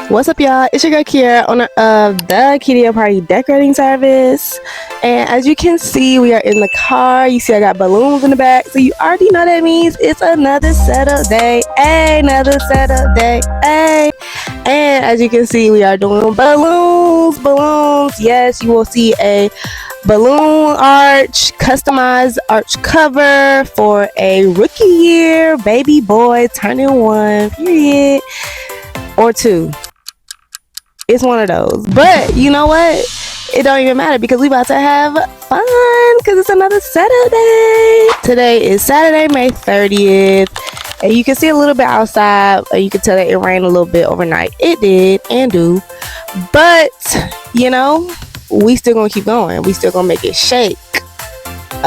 What's up, y'all? It's your girl Kiera, owner of the Kidia Party Decorating Service. And as you can see, we are in the car. You see I got balloons in the back, so you already know that means it's another Saturday. Hey, another Saturday. Hey. And as you can see, we are doing balloons. Yes, you will see a balloon arch, customized arch cover for a rookie year baby boy turning 1, period, or 2. It's one of those. But you know what? It don't even matter because we about to have fun because it's another Saturday. Today is Saturday, May 30th. And you can see a little bit outside. You can tell that it rained a little bit overnight. It did and do. But, you know, we still going to keep going. We still going to make it shake.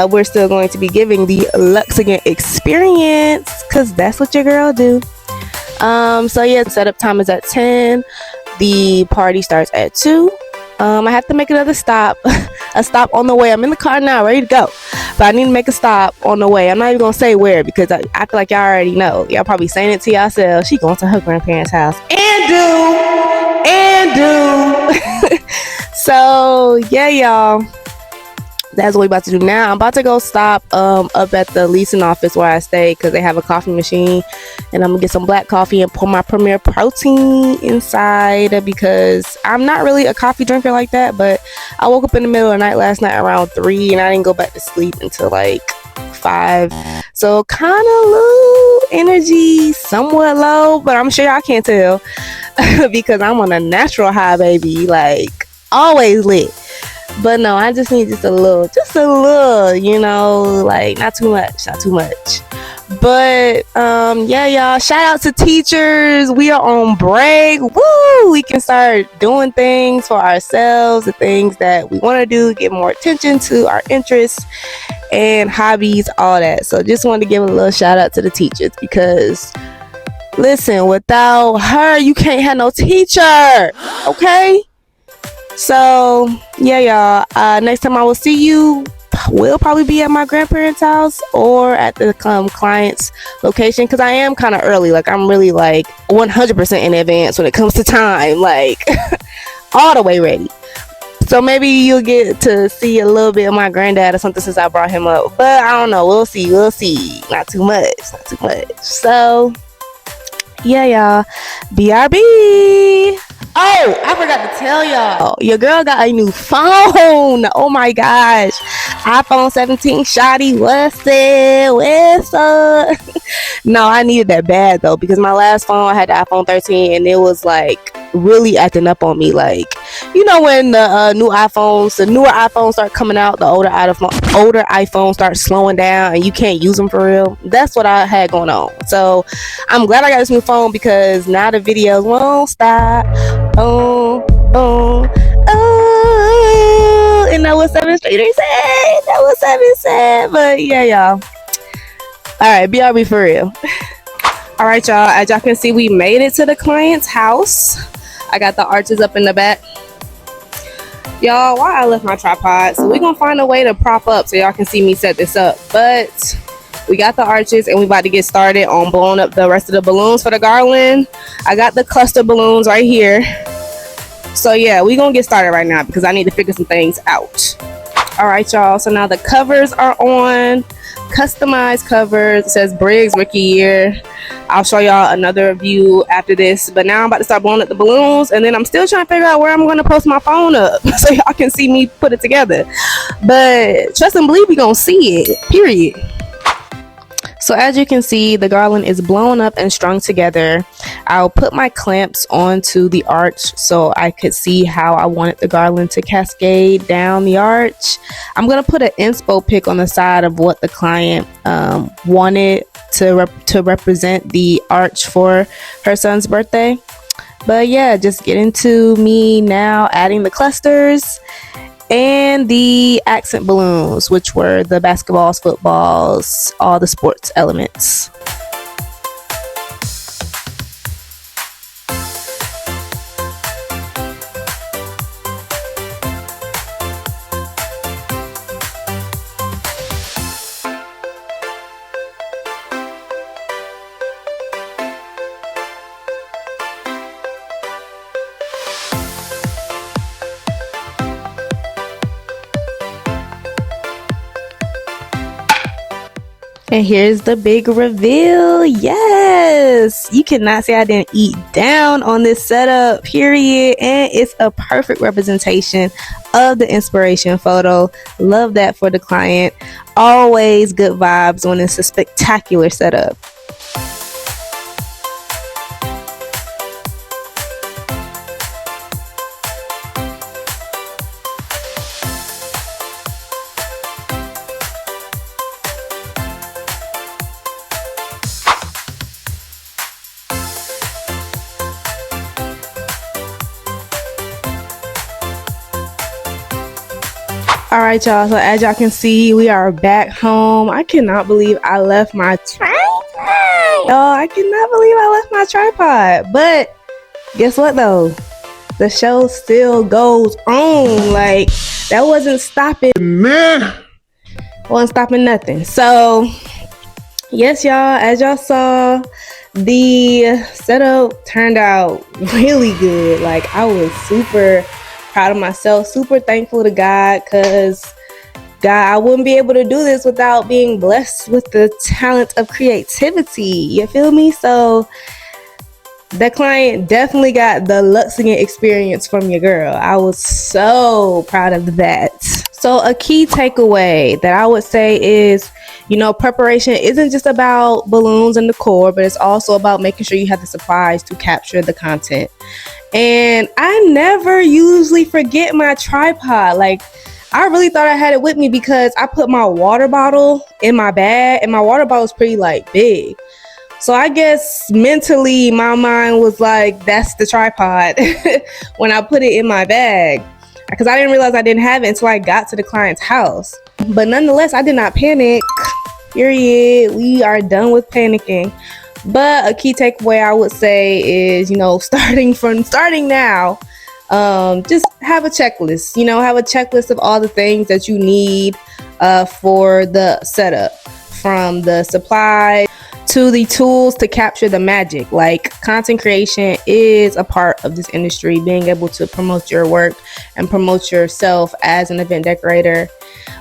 We're still going to be giving the Luxigant experience because that's what your girl do. So yeah, setup time is at 10. The party starts at 2. I have to make another stop, a stop on the way. I'm in the car now, ready to go, but I need to make a stop on the way. I'm not even gonna say where because I feel like y'all already know. Y'all probably saying it to yourselves. She going to her grandparents' house and do. So yeah, y'all. That's what we about to do now. I'm about to go stop up at the leasing office where I stay because they have a coffee machine, and I'm gonna get some black coffee and pour my Premier Protein inside because I'm not really a coffee drinker like that. But I woke up in the middle of the night last night around 3, and I didn't go back to sleep until like 5. So kind of low energy, somewhat low, but I'm sure y'all can't tell because I'm on a natural high, baby, like always lit. But no, I just need just a little, you know, like not too much. But yeah, y'all, shout out to teachers. We are on break. Woo! We can start doing things for ourselves, the things that we want to do, give more attention to our interests and hobbies, all that. So just wanted to give a little shout out to the teachers because listen, without her, you can't have no teacher. Okay? So yeah, y'all, next time I will see you will probably be at my grandparents' house or at the client's location because I am kind of early. Like I'm really like 100% in advance when it comes to time, like all the way ready. So maybe you'll get to see a little bit of my granddad or something since I brought him up, but I don't know. We'll see. Not too much. So yeah, y'all, BRB. Oh, I forgot to tell y'all, your girl got a new phone. Oh my gosh, iPhone 17 shawty. What's up? No, I needed that bad though because my last phone I had the iPhone 13 and it was like really acting up on me. Like, you know when the newer iPhones start coming out, the older iPhones start slowing down and you can't use them for real. That's what I had going on. So I'm glad I got this new phone because now the videos won't stop. Oh, and that was 7 Street said. But yeah, y'all. Alright, BRB for real. Alright, y'all, as y'all can see, we made it to the client's house. I got the arches up in the back. Y'all, why I left my tripod, so we're gonna find a way to prop up so y'all can see me set this up. But we got the arches and we about to get started on blowing up the rest of the balloons for the garland. I got the cluster balloons right here. So yeah, we're gonna get started right now because I need to figure some things out. Alright, y'all, so now the covers are on. Customized covers. It says Briggs rookie year. I'll show y'all another view after this, but now I'm about to start blowing up the balloons, and then I'm still trying to figure out where I'm going to post my phone up so y'all can see me put it together. But trust and believe we gonna see it, period. So as you can see, the garland is blown up and strung together. I'll put my clamps onto the arch so I could see how I wanted the garland to cascade down the arch. I'm going to put an inspo pic on the side of what the client wanted to represent the arch for her son's birthday. But yeah, just get into me now adding the clusters and the accent balloons, which were the basketballs, footballs, all the sports elements. And here's the big reveal. Yes, you cannot say I didn't eat down on this setup, period. And it's a perfect representation of the inspiration photo. Love that for the client. Always good vibes when it's a spectacular setup. All right, y'all, so as y'all can see, we are back home. I cannot believe I left my tripod. Oh, I cannot believe I left my tripod. But guess what though? The show still goes on. Like, that wasn't stopping. Man, wasn't stopping nothing. So yes, y'all, as y'all saw, the setup turned out really good. Like, I was super proud of myself, super thankful to God, because God, I wouldn't be able to do this without being blessed with the talent of creativity. You feel me? So the client definitely got the Luxing experience from your girl. I was so proud of that. So a key takeaway that I would say is, you know, preparation isn't just about balloons and decor, but it's also about making sure you have the supplies to capture the content. And I never usually forget my tripod. Like, I really thought I had it with me because I put my water bottle in my bag, and my water bottle is pretty like big. So I guess mentally my mind was like, that's the tripod when I put it in my bag, because I didn't realize I didn't have it until I got to the client's house. But nonetheless, I did not panic. Period. We are done with panicking. But a key takeaway I would say is, you know, starting now, just have a checklist. You know, have a checklist of all the things that you need for the setup, from the supply to the tools to capture the magic. Like, content creation is a part of this industry, being able to promote your work and promote yourself as an event decorator.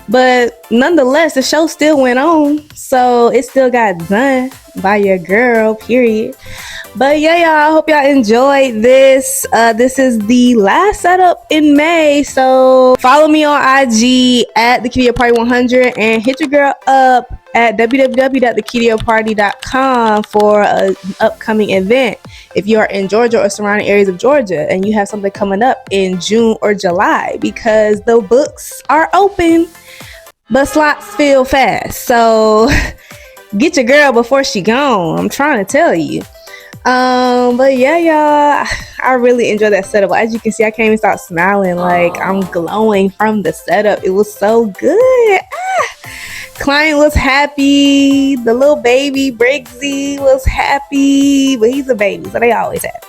But nonetheless, the show still went on, so it still got done by your girl, period. But yeah, y'all, I hope y'all enjoyed this. This is the last setup in May, so follow me on IG at TheKidioParty100 and hit your girl up at www.thekidioparty.com for an upcoming event. If you are in Georgia or surrounding areas of Georgia and you have something coming up in June or July, because the books are open, but slots fill fast. So get your girl before she gone. I'm trying to tell you. But yeah, y'all, I really enjoyed that setup. As you can see, I can't even stop smiling. Like, I'm glowing from the setup. It was so good. Client was happy. The little baby Briggsy was happy, but he's a baby, so they always happy.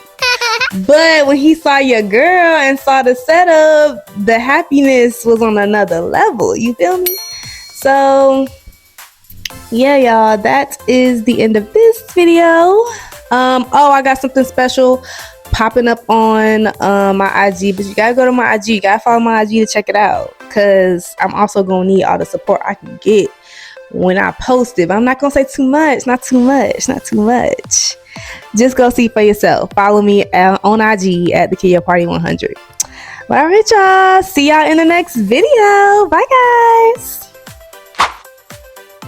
But when he saw your girl and saw the setup, the happiness was on another level. You feel me? So yeah, y'all, that is the end of this video. Oh, I got something special popping up on my IG, but you gotta go to my IG. You gotta follow my IG to check it out, because I'm also gonna need all the support I can get when I post it. But I'm not gonna say too much. Not too much. Just go see for yourself. Follow me on IG at TheKidioParty100. All right, y'all, see y'all in the next video. Bye, guys.